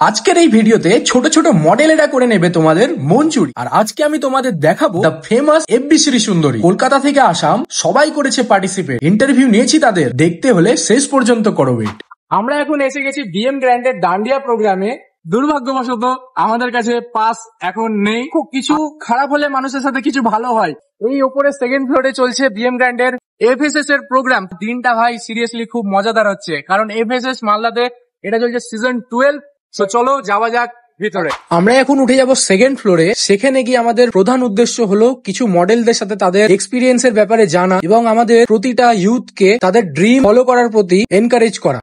আজকের এই ভিডিওতে ছোট ছোট মডেলেরা করে নেবে তোমাদের মন চুরি। আর আজকে আমি তোমাদের দেখাবো দ্য ফেমাস এফবি শ্রী সুন্দরী। কলকাতা থেকে আসাম, সবাই করেছে পার্টিসিপেট। ইন্টারভিউ নিয়েছি তাদের, দেখতে হলে শেষ পর্যন্ত করো ওয়েট। আমরা এখন এসে গেছি বিএম গ্র্যান্ডের ডান্ডিয়া প্রোগ্রামে। দুর্ভাগ্যবশত আমাদের কাছে পাস এখন নেই। খুব কিছু খারাপ হলে মানুষের সাথে কিছু ভালো হয়। এই ওপরে সেকেন্ড ফ্লোরে চলছে বিএম গ্র্যান্ডের এফএসএস এর প্রোগ্রাম। দিনটা ভাই সিরিয়াসলি খুব মজাদার হচ্ছে, কারণ এফএসএস মালদাতে এটা চলছে সিজন 12। তো চলো যাওয়া যাক ভিতরে। আমরা এখন উঠে যাব সেকেন্ড ফ্লোরে। সেখানে গিয়ে আমাদের প্রধান উদ্দেশ্য হলো কিছু মডেলদের সাথে তাদের এক্সপিরিয়েন্স এর ব্যাপারে জানা এবং আমাদের প্রতিটা ইউথকে তাদের ড্রিম ফলো করার প্রতি এনকারেজ করা।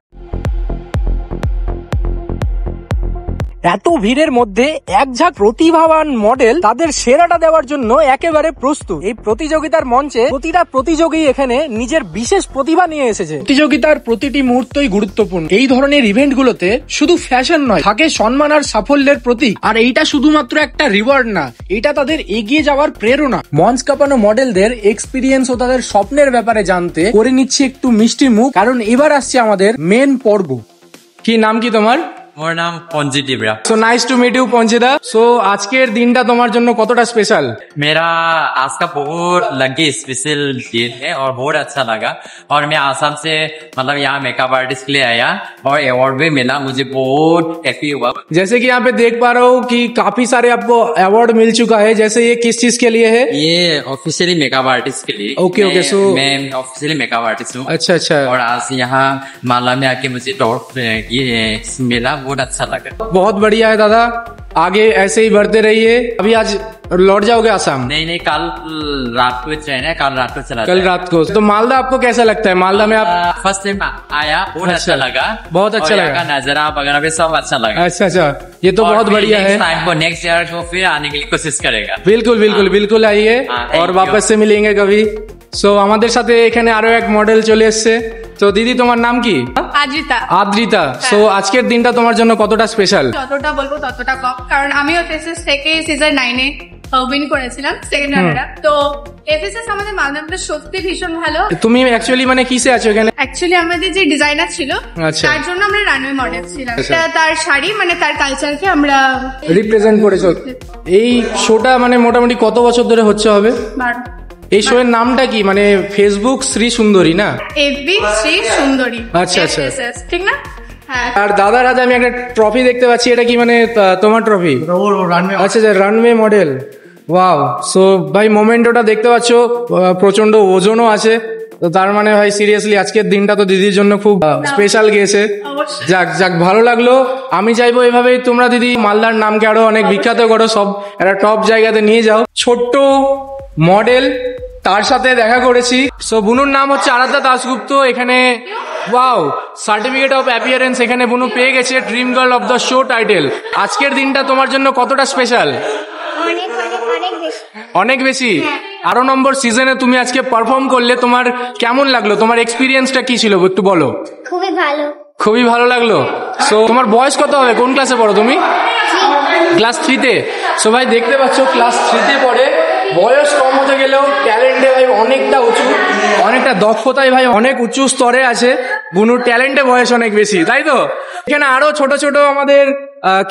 এত ভিড়ের মধ্যে এক ঝাঁক প্রতিভাবান মডেল তাদের সেরাটা দেওয়ার জন্য একেবারে প্রস্তুত। এই প্রতিযোগিতার মঞ্চে প্রতিটা প্রতিযোগী এখানে নিজের বিশেষ প্রতিভা নিয়ে এসেছে। প্রতিযোগিতার প্রতিটি মুহূর্তই গুরুত্বপূর্ণ। এই ধরনের ইভেন্ট গুলোতে শুধু ফ্যাশন নয়, থাকে সম্মান আর সাফল্যের প্রতীক। আর এইটা শুধুমাত্র একটা রিওয়ার্ড না, এটা তাদের এগিয়ে যাওয়ার প্রেরণা। মঞ্চ কাঁপানো মডেলদের এক্সপিরিয়েন্স ও তাদের স্বপ্নের ব্যাপারে জানতে করে নিচ্ছি একটু মিষ্টি মুখ, কারণ এবার আসছে আমাদের মেন পর্ব। কি নাম কি তোমার? আমার নাম Panjit Ibra. So nice to meet you Panjita. So আজকের দিনটা তোমার জন্য কতটা স্পেশাল? मेरा आज का बहुत लगे स्पेशल दिन है और बहुत अच्छा लगा। और मैं आसाम से मतलब यहाँ मेकअप आर्टिस्ट के लिए आया और अवार्ड भी मिला, मुझे बहुत हैप्पी हुआ। जैसे कि यहाँ पे देख पा रहा हूँ कि काफी सारे आपको अवार्ड मिल चुका है। जैसे ये किस चीज के लिए है? ये ऑफिशियली मेकअप आर्टिस्ट के लिए। Okay okay. सो मैं ऑफिशियली मेकअप आर्टिस्ट हूँ। अच्छा अच्छा। और आज यहाँ माला में आके मुझे टॉप ये मिला, बहुत अच्छा लगा। बहुत बढ़िया है दादा, आगे ऐसे ही बढ़ते रहिए। अभी आज लौट जाओगे आसाम? नहीं कल रात को ट्रेन है, कल रात को चला कल रात को। तो मालदा आपको कैसा लगता है? मालदा में आप फर्स्ट टाइम आया, बहुत अच्छा लगा, बहुत अच्छा लगा। नजारा वगैरह भी सब अच्छा लगा। अच्छा अच्छा, ये तो बहुत बढ़िया है। नेक्स्ट ईयर को फिर आने के लिए कोशिश करेगा। बिल्कुल बिल्कुल बिल्कुल आइए और वापस से मिलेंगे कभी। সো আমাদের সাথে এখানে আরো এক মডেল চলে এসছে। তো দিদি, তোমার নাম কি? আদ্রিতা। আদ্রিতা। সো আজকের দিনটা তোমার জন্য কতটা স্পেশাল? যতটা বলবো ততটা কম, কারণ আমিও এফএসএস থেকে সিজন 9 এ উইন করেছিলাম সেকেন্ড রানার। তো এফএসএস আমাদের মালদাতে সত্যি ভীষণ ভালো। তুমি অ্যাকচুয়ালি মানে কিসে আছো এখানে? অ্যাকচুয়ালি আমাদের যে ডিজাইনার ছিল তার জন্য আমরা রানওয়ে মডেল ছিলাম। তার শাড়ি মানে তার কালচারকে আমরা রিপ্রেজেন্ট করেছো। এই শোটা মানে মোটামুটি কত বছর ধরে হচ্ছে হবে? এই শো এর নামটা কি? মানে ফেসবুক শ্রী সুন্দরী না? এফবি শ্রী সুন্দরী। আচ্ছা আচ্ছা, ঠিক না? হ্যাঁ। আর দাদার হাতে আমি একটা ট্রফি দেখতে পাচ্ছি, এটা কি মানে তোমার ট্রফি? আচ্ছা আচ্ছা, রানওয়ে মডেল। ওয়াও। সো ভাই মোমেন্টোটা দেখতে পাচ্ছ, প্রচন্ড ওজনও আছে। তো তার মানে ভাই সিরিয়াসলি আজকের দিনটা তো দিদির জন্য খুব স্পেশাল গিয়েছে। যাক যাক, ভালো লাগলো। আমি চাইবো এভাবেই তোমরা দিদি মালদার নামকে আরো অনেক বিখ্যাত করো, সব একটা টপ জায়গাতে নিয়ে যাও। ছোট্ট মডেল, তার সাথে দেখা করেছি। সো বুনুর নাম হচ্ছে আরাধ্যা দাশগুপ্ত। এখানে ওয়াও, সার্টিফিকেট অফ অ্যাপিয়ারেন্স এখানে বুনু পেয়ে গেছে, dream girl of the show title. আজকের দিনটা তোমার জন্য কতটা স্পেশাল? অনেক বেশি। 12 নম্বর সিজনে তুমি আজকে পারফর্ম করলে, তোমার কেমন লাগলো? তোমার এক্সপিরিয়েন্সটা কি ছিল একটু বলো। খুবই ভালো। খুবই ভালো লাগলো। সো তোমার বয়স কত হবে? কোন ক্লাসে পড়ো তুমি? ক্লাস 3-তে। সো ভাই দেখতে পাচ্ছ ক্লাস 3-তে পড়ে। বয়স কম হতে গেলেও ট্যালেন্টে ভাই অনেকটা উঁচু, অনেকটা দক্ষতায় ভাই অনেক উঁচু স্তরে আছে। বুনুর ট্যালেন্টে বয়স অনেক বেশি, তাই তো? এখানে আরো ছোট ছোট আমাদের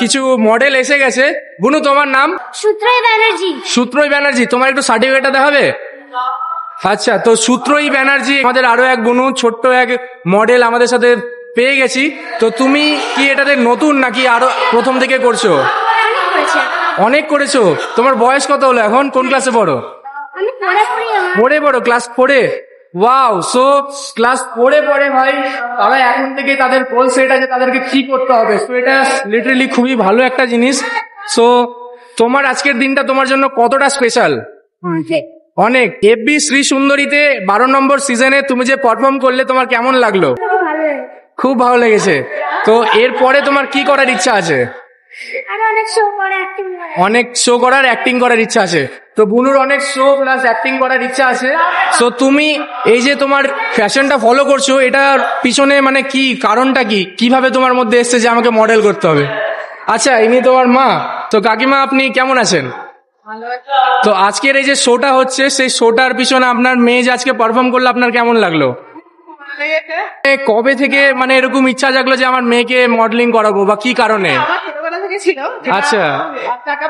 কিছু মডেল এসে গেছে। বুনু, তোমার নাম? সূত্রই ব্যানার্জি। সূত্রই ব্যানার্জি। তোমার একটু সার্টিফিকেটটা দেখাবে? আচ্ছা, তো সূত্রই ব্যানার্জি আমাদের আরো এক বুনু, ছোট্ট এক মডেল আমাদের সাথে পেয়ে গেছি। তো তুমি কি এটাতে নতুন নাকি আরো প্রথম থেকে করছো? অনেক করেছো। তোমার বয়স কত হলো এখন? কোন ক্লাসে পড়ো? পড়ে পড়ো, ক্লাস 4-এ। ওয়াও। সো ক্লাস 4-এ পড়ে ভাই, তারা এখন থেকে তাদের গোল সেট আছে তাদেরকে কি করতে হবে। সো এটা লিটারালি খুবই ভালো একটা জিনিস। সো তোমার আজকের দিনটা তোমার জন্য কতটা স্পেশাল? অনেক। এফবি শ্রী সুন্দরীতে 12 নম্বর সিজনে তুমি যে পারফর্ম করলে, তোমার কেমন লাগলো? খুব ভালো লেগেছে। তো এরপরে তোমার কি করার ইচ্ছা আছে? অনেক শো করার, অ্যাক্টিং করার ইচ্ছা আছে। তো বুনুর অনেক শো প্লাস অ্যাক্টিং করার ইচ্ছা আছে। তো তুমি এই যে তোমার ফ্যাশনটা ফলো করছো, এটার পিছনে মানে কি কারণটা কি? কিভাবে তোমার মধ্যে এসছে যে আমাকে মডেল করতে হবে? আচ্ছা, ইনি তোমার মা। তো কাকিমা, আপনি কেমন আছেন? তো আজকের এই যে শোটা হচ্ছে, সেই শোটার পিছনে আপনার মেয়ে যে আজকে পারফর্ম করলো, আপনার কেমন লাগলো? কবে থেকে মানে এরকম ইচ্ছা জাগলো যে আমার মেয়েকে মডেলিং করাবো, বা কি কারণে? ছিল, আচ্ছা। টাকা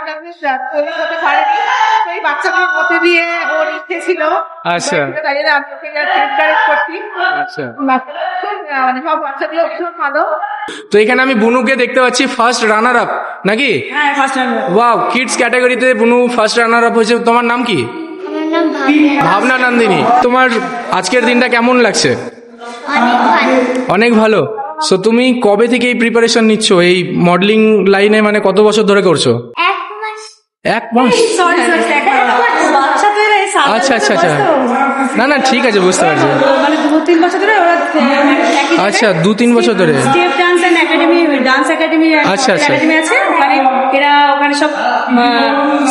তৈরি করতে পারেনি, সেই বাচ্চাদের মধ্যে দিয়ে ওর ইচ্ছে ছিল। আচ্ছা। তাই জন্য আমি ওকে এনকারেজ করছি। আচ্ছা, মানে সব বাচ্চাগুলো ভীষণ ভালো। তো এখানে আমি বুনুকে দেখতে পাচ্ছি ফার্স্ট রানার আপ নাকি? হ্যাঁ, ফার্স্ট টাইম। ওয়াও, কিডস ক্যাটাগরিতে বুনু ফার্স্ট রানার আপ হয়েছে। তোমার নাম কি? আমার নাম ভাবনা। ভাবনা নন্দিনী। তোমার আজকের দিনটা কেমন লাগছে? অনেক ভালো। অনেক ভালো। সো তুমি কবে থেকে এই প্রিপারেশন নিচ্ছ এই মডেলিং লাইনে, মানে কত বছর ধরে করছো? 1 মাস। 1 মাস? সরি, বাচ্চাদের এই সামনে আচ্ছা আচ্ছা আচ্ছা, না না ঠিক আছে, বুঝতে পারছি। মানে 2-3 বছর ধরে ওরা আচ্ছা, 2-3 বছর ধরে। Step dance and academy, dance academy, আচ্ছা, আচ্ছা। একাডেমি আছে ওখানে। এরা ওখানে সব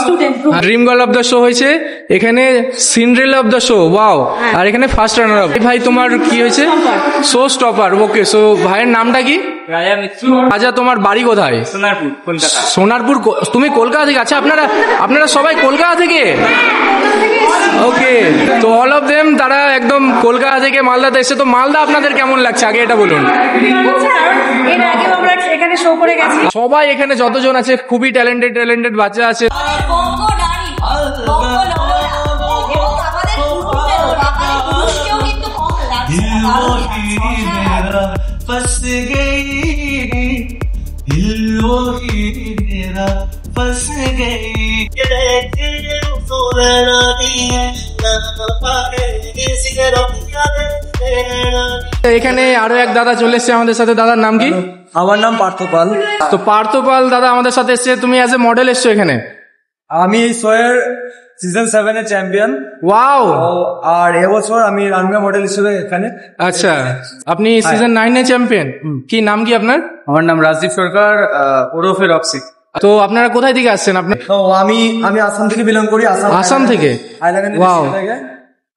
student. Dream girl of the show হয়েছে, এখানে Cinderella of the show. Wow. আর এখানে ফার্স্ট রানার আপ। ভাই তোমার কি হয়েছে? Show stopper. ওকে, সো ভাইয়ের নামটা কি? রায়া মিত্র, আচ্ছা, তোমার বাড়ি কোথায়? সোনারপুর, কলকাতা। সোনারপুর। তুমি কলকাতা থেকে? আচ্ছা, আপনারা সবাই কলকাতা থেকে? ওকে, তো অল অফ দেম তারা একদম কলকাতা থেকে মালদাতে এসেছে। তো মালদা আপনাদের কেমন লাগছে আগে এটা বলুন। এর আগেও আমরা এখানে শো করে গেছি। সবাই এখানে যতজন আছে খুবই ট্যালেন্টেড বাচ্চা আছে। বঙ্গ নারী, বঙ্গ নবরা, এবং আমাদের পুরুষদেরও, আমাদের পুরুষকেও কিন্তু কম লাগছে না, দারুণ লাগছে। फंस गई दिल वो ही मेरा फंस गई এখানে আরো এক দাদা চলে এসছে আমাদের সাথে। দাদার নাম কি? আমার নাম পার্থ পাল। তো পার্থ পাল দাদা আমাদের সাথে এসছে। তুমি অ্যাজ এ মডেল এসছো এখানে? আমি এই শোয়ের সিজন 7 এর চ্যাম্পিয়ন। ওয়াও। আর এবছর আমি রানওয়ে মডেল হিসেবে এখানে। আচ্ছা, আপনি সিজন 9 এ চ্যাম্পিয়ন। কি নাম কি আপনার? আমার নাম রাজদীপ সরকার, ওরফে রক্সি। তো আপনারা কোথায় থেকে আসছেন? আপনার? তো আমি আসাম থেকে বিলং করি। আসাম থেকে? ওয়াও।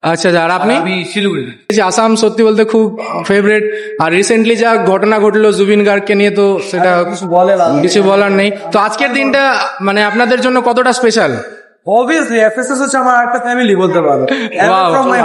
আচ্ছা, আর আপনি? আমি শিলিগুড়ি। আসাম সত্যি বলতে খুব ফেভারিট। আর রিসেন্টলি যা ঘটনা ঘটলো জুবিন গার্গকে নিয়ে, তো সেটা কিছু বলার নেই। তো আজকের দিনটা মানে আপনাদের জন্য কতটা স্পেশাল? অবভিয়াসলি এফএসএস হচ্ছে আমার একটা ফ্যামিলি বলতে পারো।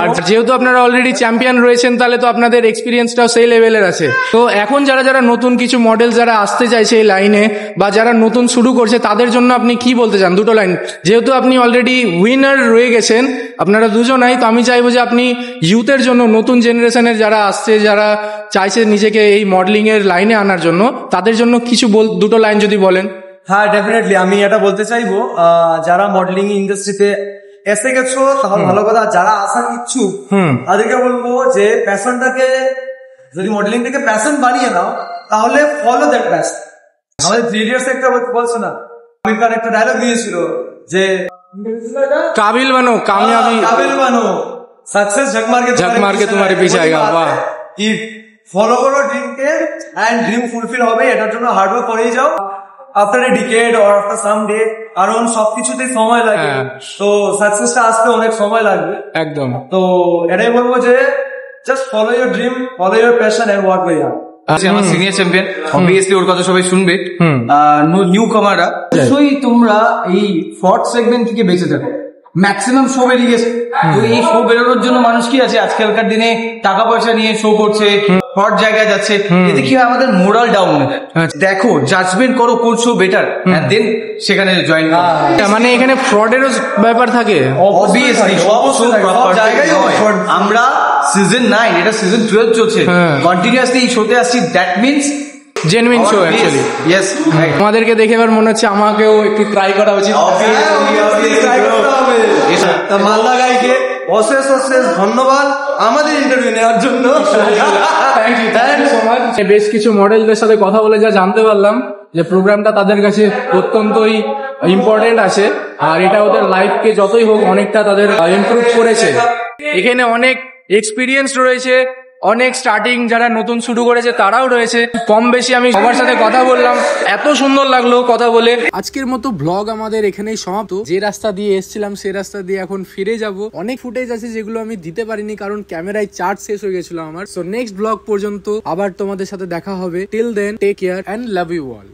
আর যেহেতু আপনারা অলরেডি চ্যাম্পিয়ন রয়েছেন, তাহলে তো আপনাদের এক্সপিরিয়েন্সটাও সেই লেভেলের আছে। তো এখন যারা নতুন কিছু মডেল যারা আসতে চাইছে এই লাইনে, বা যারা নতুন শুরু করছে, তাদের জন্য আপনি কি বলতে চান? দুটো লাইন। যেহেতু আপনি অলরেডি উইনার রয়ে গেছেন আপনারা দুজনাই, তো আমি চাইবো যে আপনি ইউথের জন্য, নতুন জেনারেশনের যারা আসছে, যারা চাইছে নিজেকে এই মডেলিং এর লাইনে আনার জন্য, তাদের জন্য কিছু দুটো লাইন যদি বলেন। হ্যাঁ, ডেফিনেটলি আমি এটা বলতে চাইবো, যারা মডেলিং ইন্ডাস্ট্রিতে এসে গেছো তাহলে ভালো কথা। যারা আসার ইচ্ছুক তাদেরকে বলবো যে প্যাশনটাকে, যদি মডেলিং থেকে প্যাশন বানিয়ে নাও তাহলে ফলো দ্যাট প্যাশন। আমাদের 3 ইয়ার্স একটা বলছো না, আমির খান একটা ডায়লগ দিয়েছিল যে কাবিল বানো কামিয়াবি, কাবিল বানো सक्सेस झक मार के तुम्हारे पीछे आएगा। वाह। কি ফলো করো ড্রিমকে, এন্ড ড্রিম ফুলফিল হবে। এটার জন্য হার্ড ওয়ার্ক করেই যাও। After a decade or after some day, কারণ সবকিছুতেই সময় লাগে। তো সাকসেসটা আসতে অনেক সময় লাগবে। একদম। তো এটাই বলবো যে just follow your dream, follow your passion and work very hard. আমার সিনিয়র চ্যাম্পিয়ন, অবভিয়াসলি ওর কথা সবাই শুনবে। নিউ কামাররা অবশ্যই তোমরা এই ফর্ট সেগমেন্ট থেকে বেঁচে থাকো। ম্যাক্সিমাম শো বেরিয়ে গেছে, তো এই শো বেরোনোর জন্য মানুষ কি আছে আজকালকার দিনে টাকা পয়সা নিয়ে শো করছে, হট জায়গায় যাচ্ছে। এতে কি হয়, আমাদের মোরাল ডাউন হয়ে যায়। দেখো, জাজমেন্ট করো কোন শো বেটার, দেন সেখানে জয়েন করো। মানে এখানে ফ্রডেরও ব্যাপার থাকে। অবভিয়াসলি সব জায়গায় আমরা সিজন 9, এটা সিজন 12 চলছে, কন্টিনিউয়াসলি এই শোতে আসছি। That means genuine show actually. Yes, আমাদেরকে দেখে এবার মনে হচ্ছে আমাকেও একটু ট্রাই করা উচিত। মালদা গাইকে অশেষ ধন্যবাদ আমাদের ইন্টারভিউ নেওয়ার জন্য। বেশ কিছু মডেলদের সাথে কথা বলে যা জানতে পারলাম যে প্রোগ্রামটা তাদের কাছে অত্যন্তই ইম্পর্টেন্ট আছে, আর এটা ওদের লাইফকে যতই হোক অনেকটা তাদের ইমপ্রুভ করেছে। এখানে অনেক এক্সপিরিয়েন্স রয়েছে, অনেক স্টার্টিং যারা নতুন শুরু করেছে তারাও রয়েছে। কম বেশি আমি সবার সাথে কথা বললাম, এত সুন্দর লাগলো কথা বলে। আজকের মতো ব্লগ আমাদের এখানেই সমাপ্ত। যে রাস্তা দিয়ে এসেছিলাম সে রাস্তা দিয়ে এখন ফিরে যাব। অনেক ফুটেজ আছে যেগুলো আমি দিতে পারিনি কারণ ক্যামেরায় চার্জ শেষ হয়ে গেছিল আমার। সো নেক্সট ব্লগ পর্যন্ত আবার তোমাদের সাথে দেখা হবে। Till then take care and love you all.